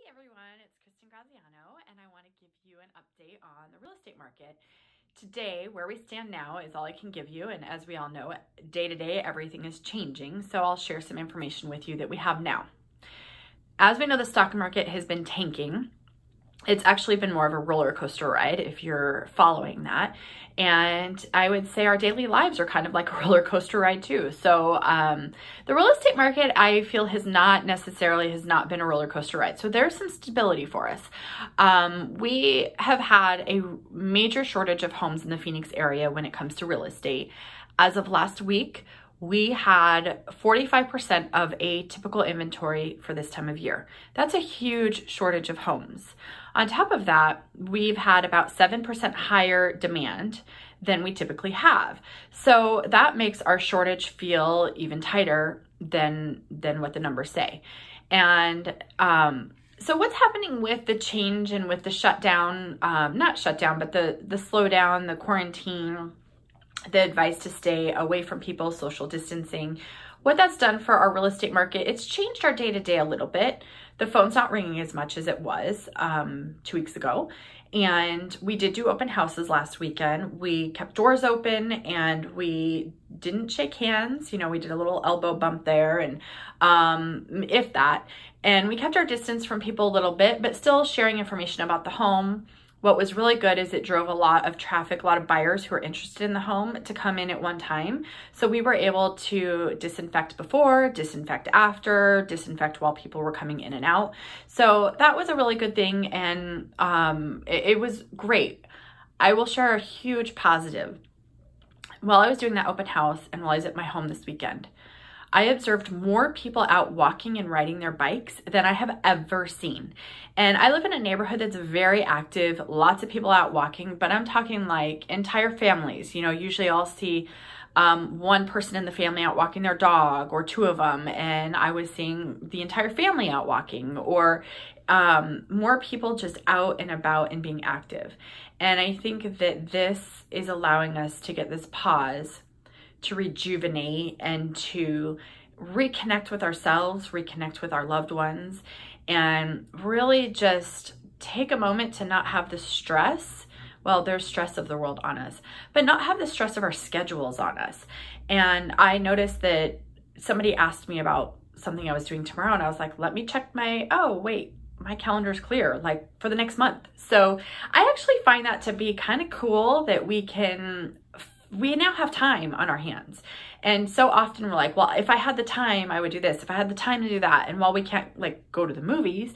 Everyone, it's Kristin Graziano, and I want to give you an update on the real estate market. Today, where we stand now is all I can give you, and as we all know, day to day, everything is changing, so I'll share some information with you that we have now. As we know, the stock market has been tanking. It's actually been more of a roller coaster ride if you're following that. And I would say our daily lives are kind of like a roller coaster ride too. So the real estate market, I feel, has not been a roller coaster ride. So there's some stability for us. We have had a major shortage of homes in the Phoenix area when it comes to real estate. As of last week, we had 45% of a typical inventory for this time of year. That's a huge shortage of homes. On top of that, we've had about 7% higher demand than we typically have. So that makes our shortage feel even tighter than what the numbers say. And so what's happening with the change and with the shutdown, not shutdown, but the slowdown, the quarantine, the advice to stay away from people, social distancing, what that's done for our real estate market, it's changed our day-to-day a little bit. The phone's not ringing as much as it was 2 weeks ago. And we did do open houses last weekend. We kept doors open and we didn't shake hands. You know, we did a little elbow bump there and if that. And we kept our distance from people a little bit, but still sharing information about the home. What was really good is it drove a lot of traffic, a lot of buyers who are interested in the home to come in at one time. So we were able to disinfect before, disinfect after, disinfect while people were coming in and out. So that was a really good thing, and it was great. I will share a huge positive. While I was doing that open house and while I was at my home this weekend, I observed more people out walking and riding their bikes than I have ever seen. And I live in a neighborhood that's very active, lots of people out walking, but I'm talking like entire families. You know, usually I'll see one person in the family out walking their dog or two of them, and I was seeing the entire family out walking, or more people just out and about and being active. And I think that this is allowing us to get this pause, to rejuvenate and to reconnect with ourselves, reconnect with our loved ones, and really just take a moment to not have the stress. Well, there's stress of the world on us, but not have the stress of our schedules on us. And I noticed that somebody asked me about something I was doing tomorrow, and I was like, let me check my calendar's clear, like for the next month. So I actually find that to be kind of cool that we now have time on our hands. And so often we're like, well, if I had the time, I would do this. If I had the time to do that. And while we can't like go to the movies,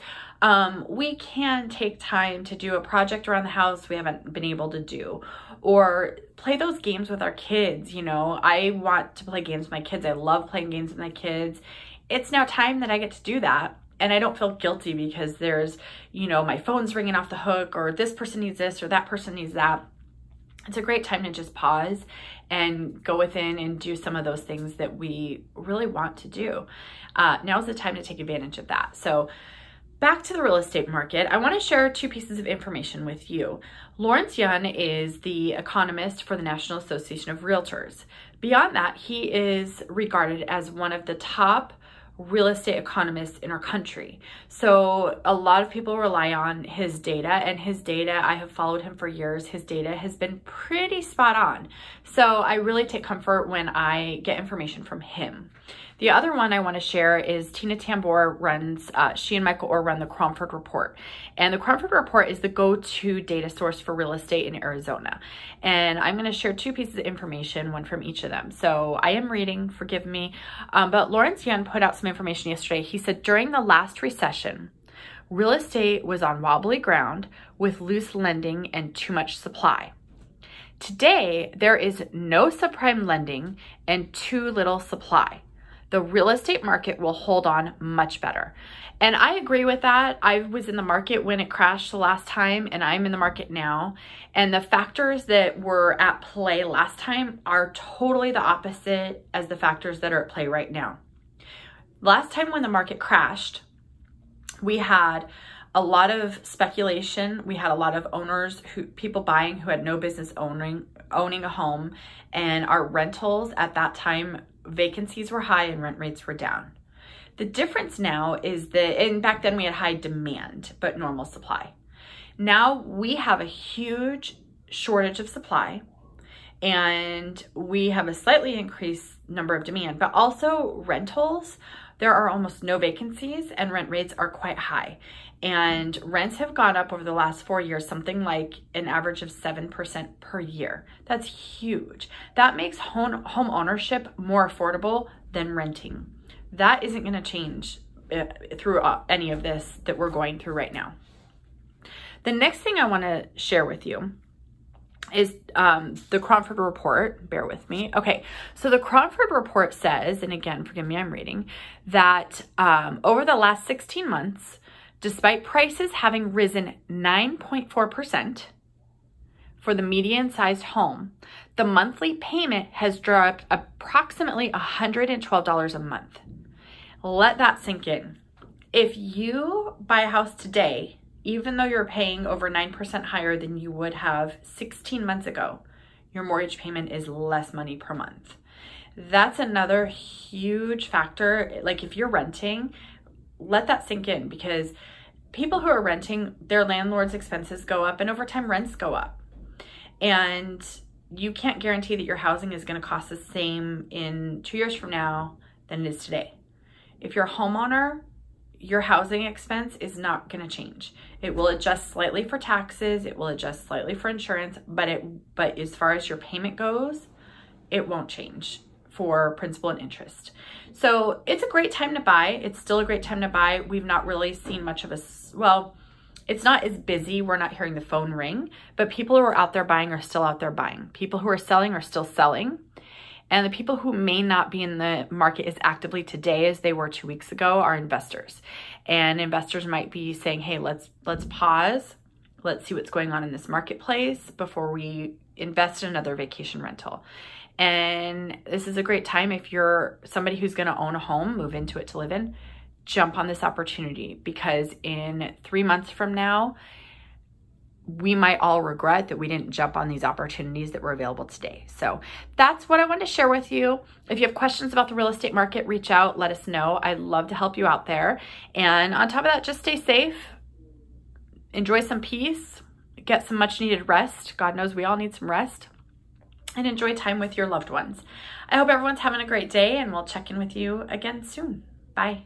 we can take time to do a project around the house we haven't been able to do, or play those games with our kids. You know, I want to play games with my kids. I love playing games with my kids. It's now time that I get to do that. And I don't feel guilty because there's, you know, my phone's ringing off the hook, or this person needs this or that person needs that. It's a great time to just pause and go within and do some of those things that we really want to do. Now's the time to take advantage of that. So back to the real estate market, I want to share two pieces of information with you. Lawrence Yun is the economist for the National Association of Realtors. Beyond that, he is regarded as one of the top real estate economists in our country. So a lot of people rely on his data, and his data, I have followed him for years. His data has been pretty spot on. So I really take comfort when I get information from him. The other one I want to share is Tina Tambor runs, she and Michael Orr run the Cromford Report. And the Cromford Report is the go-to data source for real estate in Arizona. And I'm going to share two pieces of information, one from each of them. So I am reading, forgive me, but Lawrence Yun put out some information yesterday. He said during the last recession, real estate was on wobbly ground with loose lending and too much supply. Today, there is no subprime lending and too little supply. The real estate market will hold on much better. And I agree with that. I was in the market when it crashed the last time, and I'm in the market now. And the factors that were at play last time are totally the opposite as the factors that are at play right now. Last time when the market crashed, we had a lot of speculation. We had a lot of people buying who had no business owning a home, and our rentals at that time, vacancies were high and rent rates were down. The difference now is that, and back then we had high demand, but normal supply. Now we have a huge shortage of supply, and we have a slightly increased number of demand, but also rentals, there are almost no vacancies and rent rates are quite high. And rents have gone up over the last 4 years, something like an average of 7% per year. That's huge. That makes home ownership more affordable than renting. That isn't going to change through any of this that we're going through right now. The next thing I want to share with you is the Cromford report. Bear with me. Okay, so the Cromford report says, and again, forgive me, I'm reading, that over the last 16 months, despite prices having risen 9.4% for the median-sized home, the monthly payment has dropped approximately $112 a month. Let that sink in. If you buy a house today, even though you're paying over 9% higher than you would have 16 months ago, your mortgage payment is less money per month. That's another huge factor. Like if you're renting, let that sink in, because people who are renting, their landlord's expenses go up and over time rents go up. And you can't guarantee that your housing is going to cost the same in 2 years from now than it is today. If you're a homeowner, your housing expense is not going to change. It will adjust slightly for taxes, it will adjust slightly for insurance, but as far as your payment goes, it won't change for principal and interest. So it's a great time to buy. It's still a great time to buy. We've not really seen much of well, it's not as busy. We're not hearing the phone ring, but people who are out there buying are still out there buying. People who are selling are still selling. And the people who may not be in the market as actively today as they were 2 weeks ago are investors. And investors might be saying, hey, let's pause. Let's see what's going on in this marketplace before we invest in another vacation rental. And this is a great time if you're somebody who's going to own a home, move into it to live in, jump on this opportunity, because in 3 months from now, we might all regret that we didn't jump on these opportunities that were available today. So that's what I wanted to share with you. If you have questions about the real estate market, reach out, let us know. I'd love to help you out there. And on top of that, just stay safe, enjoy some peace, get some much needed rest. God knows we all need some rest, and enjoy time with your loved ones. I hope everyone's having a great day, and we'll check in with you again soon. Bye.